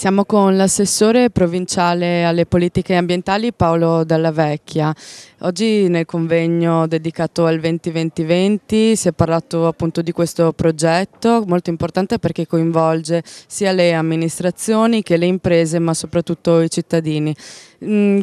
Siamo con l'assessore provinciale alle politiche ambientali Paolo Dalla Vecchia. Oggi nel convegno dedicato al 20-20-20 si è parlato appunto di questo progetto molto importante perché coinvolge sia le amministrazioni che le imprese, ma soprattutto i cittadini.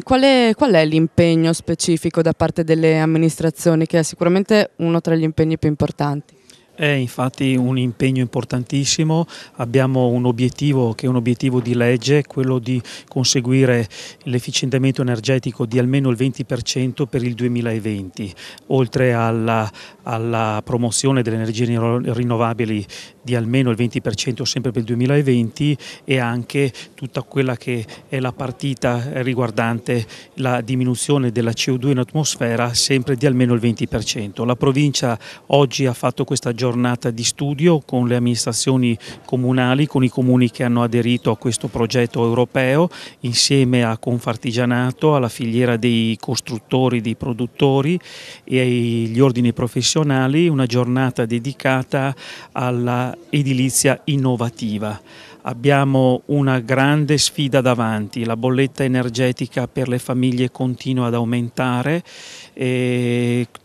Qual è l'impegno specifico da parte delle amministrazioni, che è sicuramente uno tra gli impegni più importanti? È infatti un impegno importantissimo. Abbiamo un obiettivo che è un obiettivo di legge, quello di conseguire l'efficientamento energetico di almeno il 20% per il 2020, oltre alla promozione delle energie rinnovabili di almeno il 20% sempre per il 2020, e anche tutta quella che è la partita riguardante la diminuzione della CO2 in atmosfera sempre di almeno il 20%. La provincia oggi ha fatto questa giornata di studio con le amministrazioni comunali, con i comuni che hanno aderito a questo progetto europeo, insieme a Confartigianato, alla filiera dei costruttori, dei produttori e agli ordini professionali, una giornata dedicata alla edilizia innovativa. Abbiamo una grande sfida davanti, la bolletta energetica per le famiglie continua ad aumentare,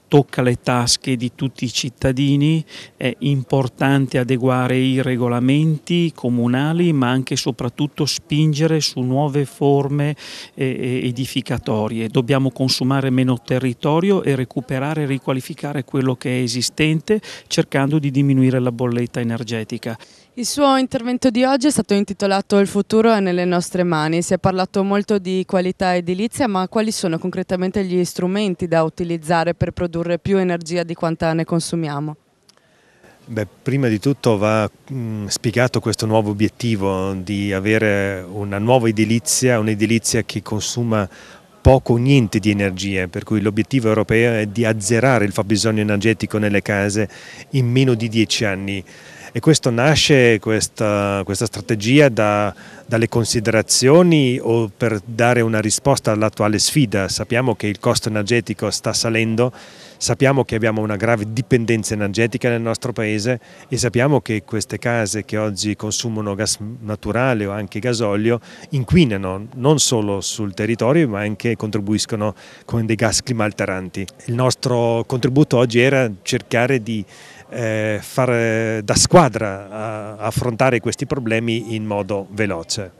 tocca le tasche di tutti i cittadini. È importante adeguare i regolamenti comunali, ma anche e soprattutto spingere su nuove forme edificatorie. Dobbiamo consumare meno territorio e recuperare e riqualificare quello che è esistente, cercando di diminuire la bolletta energetica. Il suo intervento di oggi è stato intitolato "Il futuro è nelle nostre mani". Si è parlato molto di qualità edilizia, ma quali sono concretamente gli strumenti da utilizzare per produrre più energia di quanta ne consumiamo? Prima di tutto va spiegato questo nuovo obiettivo di avere una nuova edilizia, un'edilizia che consuma poco o niente di energia, per cui l'obiettivo europeo è di azzerare il fabbisogno energetico nelle case in meno di 10 anni. E questo nasce, questa strategia, dalle considerazioni o per dare una risposta all'attuale sfida. Sappiamo che il costo energetico sta salendo, sappiamo che abbiamo una grave dipendenza energetica nel nostro paese e sappiamo che queste case che oggi consumano gas naturale o anche gasolio inquinano non solo sul territorio, ma anche contribuiscono con dei gas climalteranti. Il nostro contributo oggi era cercare di fare da squadra a affrontare questi problemi in modo veloce.